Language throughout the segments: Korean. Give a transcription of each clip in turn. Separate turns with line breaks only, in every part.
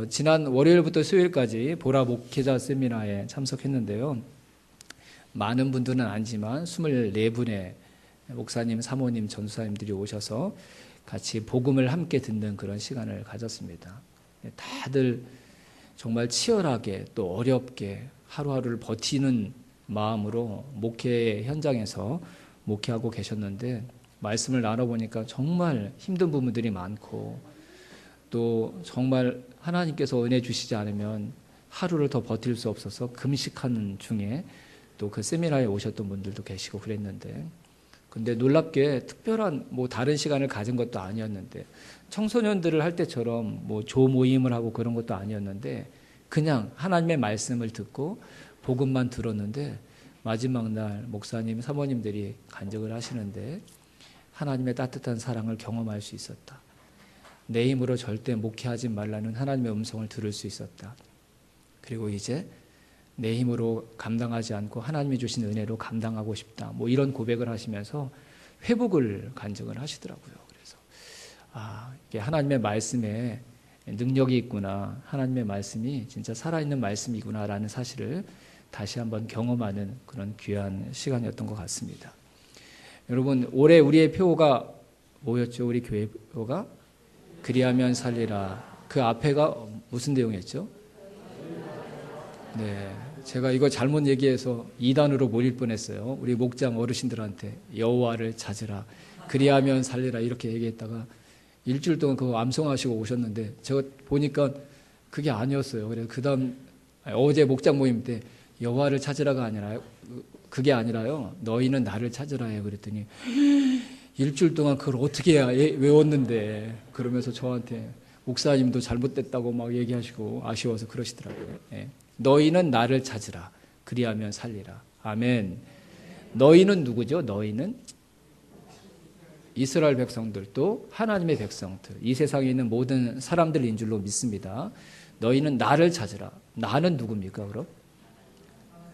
지난 월요일부터 수요일까지 보라 목회자 세미나에 참석했는데요. 많은 분들은 아니지만 24분의 목사님, 사모님, 전사님들이 오셔서 같이 복음을 함께 듣는 그런 시간을 가졌습니다. 다들 정말 치열하게 또 어렵게 하루하루를 버티는 마음으로 목회 현장에서 목회하고 계셨는데, 말씀을 나눠보니까 정말 힘든 부분들이 많고 또 정말 하나님께서 은혜 주시지 않으면 하루를 더 버틸 수 없어서 금식하는 중에 또 그 세미나에 오셨던 분들도 계시고 그랬는데, 근데 놀랍게 특별한 다른 시간을 가진 것도 아니었는데, 청소년들을 할 때처럼 조 모임을 하고 그런 것도 아니었는데, 그냥 하나님의 말씀을 듣고 복음만 들었는데, 마지막 날 목사님, 사모님들이 간증을 하시는데 하나님의 따뜻한 사랑을 경험할 수 있었다. 내 힘으로 절대 목회하지 말라는 하나님의 음성을 들을 수 있었다. 그리고 이제 내 힘으로 감당하지 않고 하나님이 주신 은혜로 감당하고 싶다. 이런 고백을 하시면서 회복을 간증을 하시더라고요. 그래서 이게 하나님의 말씀에 능력이 있구나, 하나님의 말씀이 진짜 살아있는 말씀이구나라는 사실을 다시 한번 경험하는 그런 귀한 시간이었던 것 같습니다. 여러분, 올해 우리의 표가 뭐였죠? 우리 교회 표가 그리하면 살리라. 그 앞에가 무슨 내용이었죠? 네, 제가 이거 잘못 얘기해서 2단으로 몰릴 뻔했어요. 우리 목장 어르신들한테 여호와를 찾으라, 그리하면 살리라 이렇게 얘기했다가 일주일 동안 그거 암송하시고 오셨는데, 제가 보니까 그게 아니었어요. 그래서 그 다음 어제 목장 모임 때 여호와를 찾으라가 아니라요, 그게 아니라요, 너희는 나를 찾으라요 그랬더니 일주일 동안 그걸 어떻게 해야 외웠는데, 그러면서 저한테 목사님도 잘못됐다고 막 얘기하시고 아쉬워서 그러시더라고요. 너희는 나를 찾으라, 그리하면 살리라. 아멘. 너희는 누구죠? 너희는 이스라엘 백성들, 또 하나님의 백성들, 이 세상에 있는 모든 사람들인 줄로 믿습니다. 너희는 나를 찾으라. 나는 누굽니까 그럼?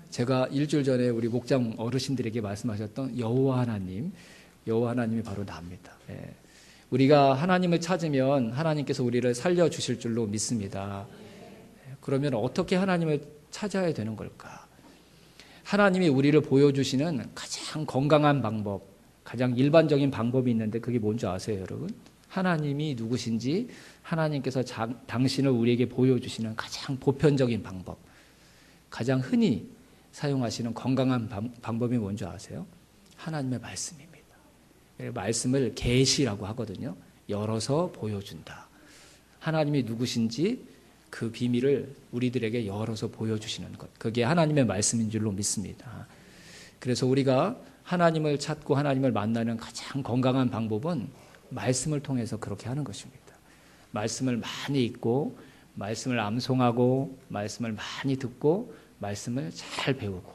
제가 일주일 전에 우리 목장 어르신들에게 말씀하셨던 여호와 하나님, 여호와 하나님이 바로 나입니다. 우리가 하나님을 찾으면 하나님께서 우리를 살려주실 줄로 믿습니다. 그러면 어떻게 하나님을 찾아야 되는 걸까? 하나님이 우리를 보여주시는 가장 건강한 방법, 가장 일반적인 방법이 있는데, 그게 뭔지 아세요 여러분? 하나님이 누구신지 하나님께서 당신을 우리에게 보여주시는 가장 보편적인 방법, 가장 흔히 사용하시는 건강한 방법이 뭔지 아세요? 하나님의 말씀입니다. 말씀을 계시라고 하거든요. 열어서 보여준다. 하나님이 누구신지 그 비밀을 우리들에게 열어서 보여주시는 것, 그게 하나님의 말씀인 줄로 믿습니다. 그래서 우리가 하나님을 찾고 하나님을 만나는 가장 건강한 방법은 말씀을 통해서 그렇게 하는 것입니다. 말씀을 많이 읽고, 말씀을 암송하고, 말씀을 많이 듣고, 말씀을 잘 배우고,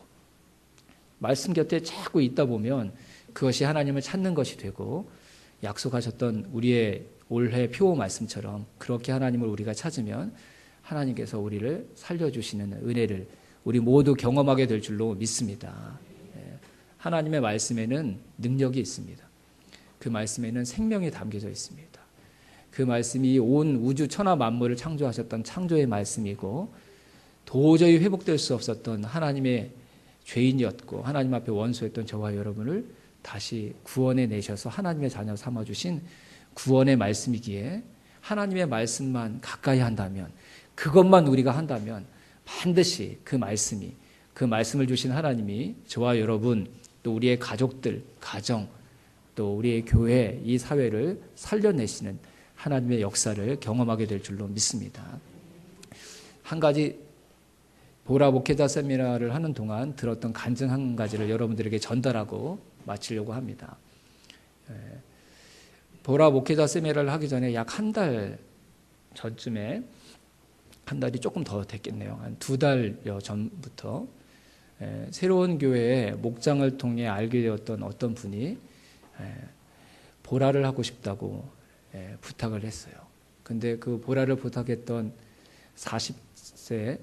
말씀 곁에 자꾸 있다 보면 그것이 하나님을 찾는 것이 되고, 약속하셨던 우리의 올해 표 말씀처럼 그렇게 하나님을 우리가 찾으면 하나님께서 우리를 살려주시는 은혜를 우리 모두 경험하게 될 줄로 믿습니다. 하나님의 말씀에는 능력이 있습니다. 그 말씀에는 생명이 담겨져 있습니다. 그 말씀이 온 우주 천하 만물을 창조하셨던 창조의 말씀이고, 도저히 회복될 수 없었던 하나님의 죄인이었고 하나님 앞에 원수였던 저와 여러분을 다시 구원해 내셔서 하나님의 자녀 삼아주신 구원의 말씀이기에, 하나님의 말씀만 가까이 한다면, 그것만 우리가 한다면 반드시 그 말씀을 주신 하나님이 저와 여러분, 또 우리의 가족들, 가정, 또 우리의 교회, 이 사회를 살려내시는 하나님의 역사를 경험하게 될 줄로 믿습니다. 한 가지, 보라 목회자 세미나를 하는 동안 들었던 간증 한 가지를 여러분들에게 전달하고 마치려고 합니다. 보라 목회자 세미나를 하기 전에 약 한 달 전쯤에, 한 달이 조금 더 됐겠네요. 한 2달여 전부터 새로운 교회에 목장을 통해 알게 되었던 어떤 분이 보라를 하고 싶다고 부탁을 했어요. 근데 그 보라를 부탁했던 40세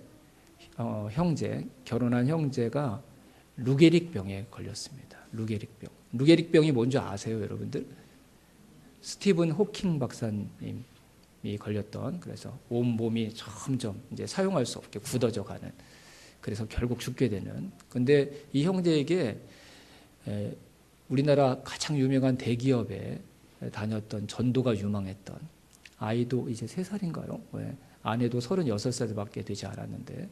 형제, 결혼한 형제가 루게릭병에 걸렸습니다. 루게릭병이 뭔지 아세요 여러분들? 스티븐 호킹 박사님 걸렸던, 그래서 온몸이 점점 이제 사용할 수 없게 굳어져 가는, 그래서 결국 죽게 되는. 근데 이 형제에게 우리나라 가장 유명한 대기업에 다녔던, 전도가 유망했던, 아이도 이제 3살인가요? 아내도 36살밖에 되지 않았는데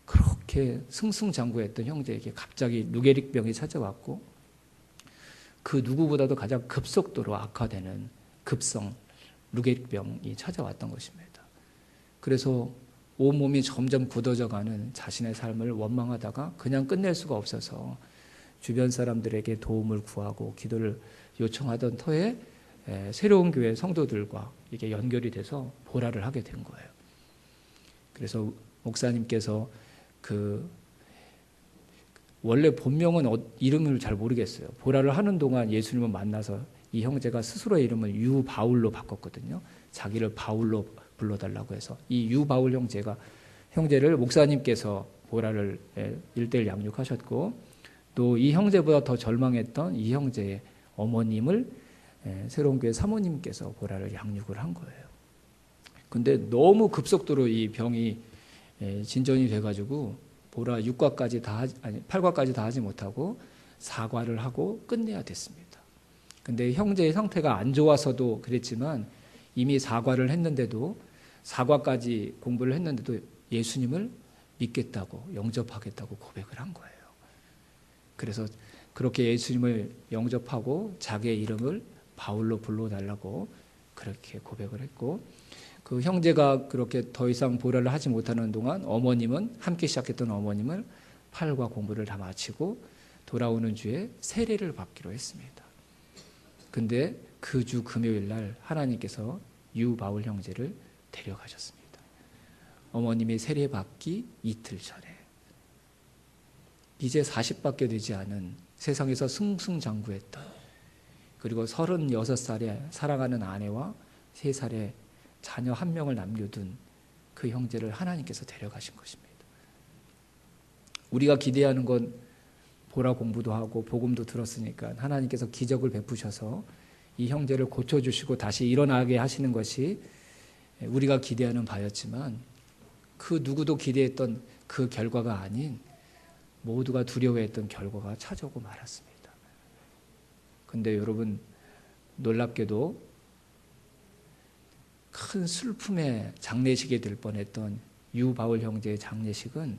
그렇게 승승장구했던 형제에게 갑자기 루게릭병이 찾아왔고, 그 누구보다도 가장 급속도로 악화되는 급성 루게릭병이 찾아왔던 것입니다. 그래서 온몸이 점점 굳어져가는 자신의 삶을 원망하다가 그냥 끝낼 수가 없어서 주변 사람들에게 도움을 구하고 기도를 요청하던 터에 새로운 교회 성도들과 이게 연결이 돼서 보라를 하게 된 거예요. 그래서 목사님께서 원래 본명은 이름을 잘 모르겠어요. 보라를 하는 동안 예수님을 만나서 이 형제가 스스로의 이름을 유바울로 바꿨거든요. 자기를 바울로 불러달라고 해서 이 유바울 형제를 목사님께서 보라를 1:1 양육하셨고, 또 이 형제보다 더 절망했던 이 형제의 어머님을 새로운 교회 사모님께서 보라를 양육을 한 거예요. 근데 너무 급속도로 이 병이 진전이 돼가지고 보라 8과까지 다 하지 못하고 4과를 하고 끝내야 됐습니다. 근데 형제의 상태가 안 좋아서도 그랬지만 이미 4과를 했는데도 4과까지 공부를 했는데도 예수님을 믿겠다고, 영접하겠다고 고백을 한 거예요. 그래서 그렇게 예수님을 영접하고 자기의 이름을 바울로 불러달라고 그렇게 고백을 했고, 그 형제가 그렇게 더 이상 보라를 하지 못하는 동안 어머님은, 함께 시작했던 어머님을 8과 공부를 다 마치고 돌아오는 주에 세례를 받기로 했습니다. 근데 그 주 금요일 날 하나님께서 유바울 형제를 데려가셨습니다. 어머님이 세례 받기 이틀 전에, 이제 40밖에 되지 않은, 세상에서 승승장구했던, 그리고 36살에 사랑하는 아내와 3살에 자녀 1명을 남겨둔 그 형제를 하나님께서 데려가신 것입니다. 우리가 기대하는 건 보라 공부도 하고 복음도 들었으니까 하나님께서 기적을 베푸셔서 이 형제를 고쳐주시고 다시 일어나게 하시는 것이 우리가 기대하는 바였지만, 그 누구도 기대했던 그 결과가 아닌, 모두가 두려워했던 결과가 찾아오고 말았습니다. 근데 여러분, 놀랍게도 큰 슬픔의 장례식이 될 뻔했던 유바울 형제의 장례식은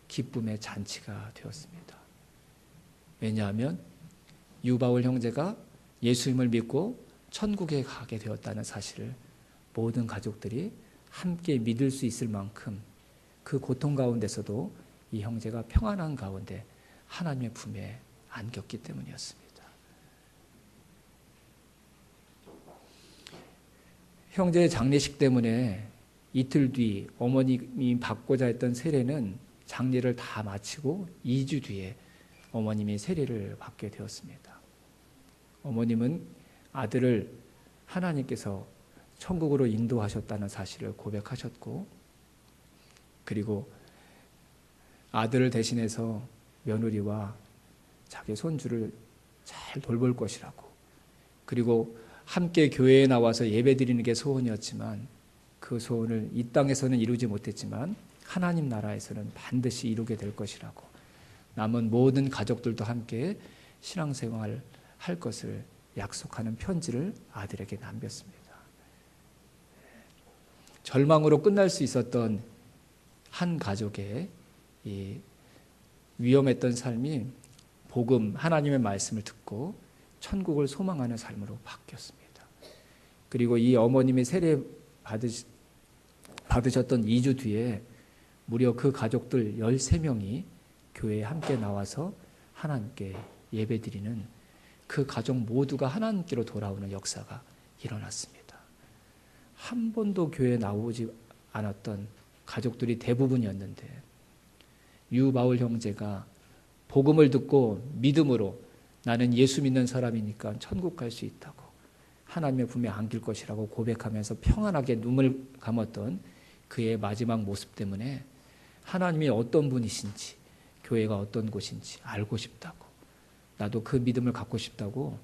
기쁨의 잔치가 되었습니다. 왜냐하면 유바울 형제가 예수님을 믿고 천국에 가게 되었다는 사실을 모든 가족들이 함께 믿을 수 있을 만큼, 그 고통 가운데서도 이 형제가 평안한 가운데 하나님의 품에 안겼기 때문이었습니다. 형제의 장례식 때문에 이틀 뒤 어머님이 받고자 했던 세례는 장례를 다 마치고 2주 뒤에 어머님이 세례를 받게 되었습니다. 어머님은 아들을 하나님께서 천국으로 인도하셨다는 사실을 고백하셨고, 그리고 아들을 대신해서 며느리와 자기 손주를 잘 돌볼 것이라고, 그리고 함께 교회에 나와서 예배드리는 게 소원이었지만 그 소원을 이 땅에서는 이루지 못했지만 하나님 나라에서는 반드시 이루게 될 것이라고, 남은 모든 가족들도 함께 신앙생활 할 것을 약속하는 편지를 아들에게 남겼습니다. 절망으로 끝날 수 있었던 한 가족의 이 위험했던 삶이 복음, 하나님의 말씀을 듣고 천국을 소망하는 삶으로 바뀌었습니다. 그리고 이 어머님이 세례 받으셨던 2주 뒤에 무려 그 가족들 13명이 교회에 함께 나와서 하나님께 예배드리는, 그 가족 모두가 하나님께로 돌아오는 역사가 일어났습니다. 한 번도 교회에 나오지 않았던 가족들이 대부분이었는데, 유바울 형제가 복음을 듣고 믿음으로 나는 예수 믿는 사람이니까 천국 갈 수 있다고, 하나님의 품에 안길 것이라고 고백하면서 평안하게 눈을 감았던 그의 마지막 모습 때문에 하나님이 어떤 분이신지, 교회가 어떤 곳인지 알고 싶다고, 나도 그 믿음을 갖고 싶다고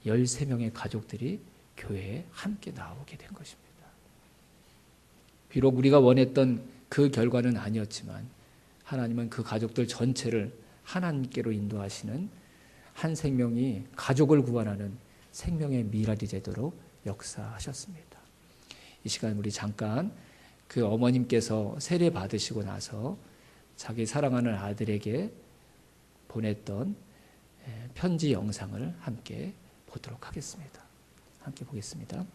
13명의 가족들이 교회에 함께 나오게 된 것입니다. 비록 우리가 원했던 그 결과는 아니었지만 하나님은 그 가족들 전체를 하나님께로 인도하시는 한 생명이 가족을 구원하는 생명의 미랄이 되도록 역사하셨습니다. 이 시간 우리 잠깐 그 어머님께서 세례 받으시고 나서 자기 사랑하는 아들에게 보냈던 편지 영상을 함께 보도록 하겠습니다. 함께 보겠습니다.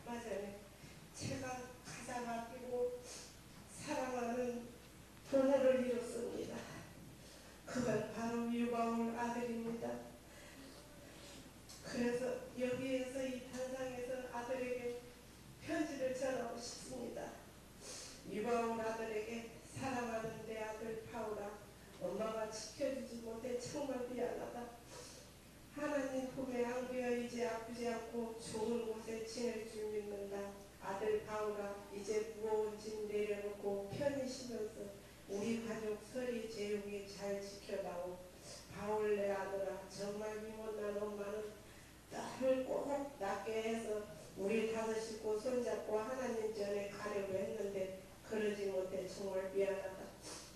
맞아요. 제가 가장 아끼고 사랑하는 부모를 잃었습니다. 그건 바로 유바울 아들입니다. 그래서 여기에서 이 단상에서 아들에게 편지를 전하고 싶습니다. 유바울 아들에게 사랑하는 내 아들 파울아, 엄마가 지켜주지 못해 정말 미안하다. 하나님 품에 안겨 이제 아프지 않고 좋은 곳에 지낼 줄 믿는다. 아들 바울아, 이제 무거운 짐 내려놓고 편히 쉬면서 우리 가족 서리 재용이 잘 지켜다오. 바울 내 아들아, 정말 미못난 엄마는 딸을 꼭 낳게 해서 우리 다섯 식구 손잡고 하나님 전에 가려고 했는데 그러지 못해 정말 미안하다.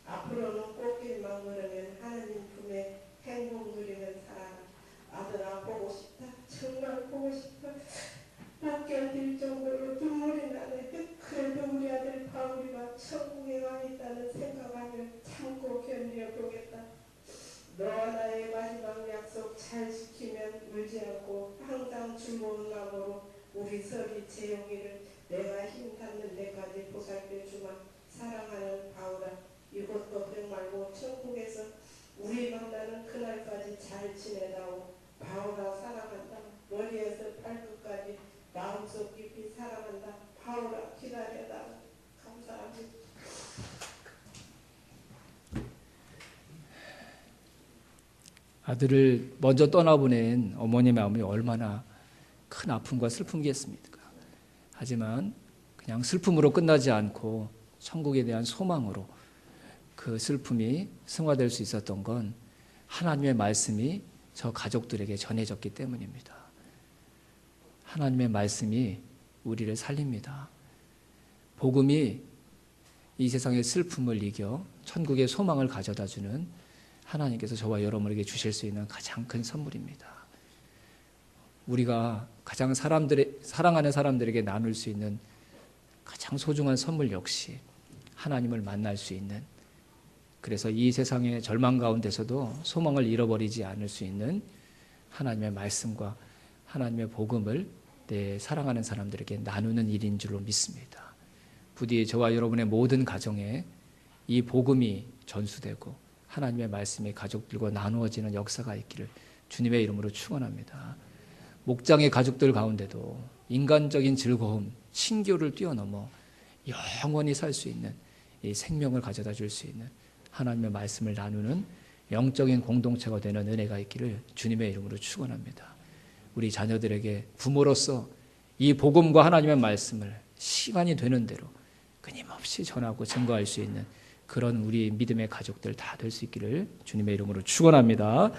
앞으로는 꽃길만 걸으면 하나님 품에 행복 누리는 사람. 아들아, 보고 싶다. 정말 보고 싶다. 못 견딜 정도로 눈물이 나네. 그래도 우리 아들 바울이가 천국에 와 있다는 생각하며 참고 견뎌보겠다. 너와 나의 마지막 약속 잘 지키면 울지 않고 항상 즐거운 마음으로 우리 서리 재용이를 내가 힘 닿는 데까지 보살펴 주마. 사랑하는 바울아, 이것도 백 말고 천국에서 우리 만나는 그날까지 잘 지내다오. 바울아, 사랑한다. 머리에서 발끝까지 마음속 깊이 사랑한다. 바울아, 기다려다. 감사합니다.
아들을 먼저 떠나보낸 어머님의 마음이 얼마나 큰 아픔과 슬픔이겠습니까? 하지만 그냥 슬픔으로 끝나지 않고 천국에 대한 소망으로 그 슬픔이 승화될 수 있었던 건 하나님의 말씀이 저 가족들에게 전해졌기 때문입니다. 하나님의 말씀이 우리를 살립니다. 복음이 이 세상의 슬픔을 이겨 천국의 소망을 가져다주는 하나님께서 저와 여러분에게 주실 수 있는 가장 큰 선물입니다. 우리가 가장 사랑하는 사람들에게 나눌 수 있는 가장 소중한 선물 역시 하나님을 만날 수 있는, 그래서 이 세상의 절망 가운데서도 소망을 잃어버리지 않을 수 있는 하나님의 말씀과 하나님의 복음을 내 사랑하는 사람들에게 나누는 일인 줄로 믿습니다. 부디 저와 여러분의 모든 가정에 이 복음이 전수되고 하나님의 말씀이 가족들과 나누어지는 역사가 있기를 주님의 이름으로 축원합니다. 목장의 가족들 가운데도 인간적인 즐거움, 신교를 뛰어넘어 영원히 살 수 있는 이 생명을 가져다 줄 수 있는 하나님의 말씀을 나누는 영적인 공동체가 되는 은혜가 있기를 주님의 이름으로 축원합니다. 우리 자녀들에게 부모로서 이 복음과 하나님의 말씀을 시간이 되는 대로 끊임없이 전하고 증거할 수 있는 그런 우리 믿음의 가족들 다 될 수 있기를 주님의 이름으로 축원합니다.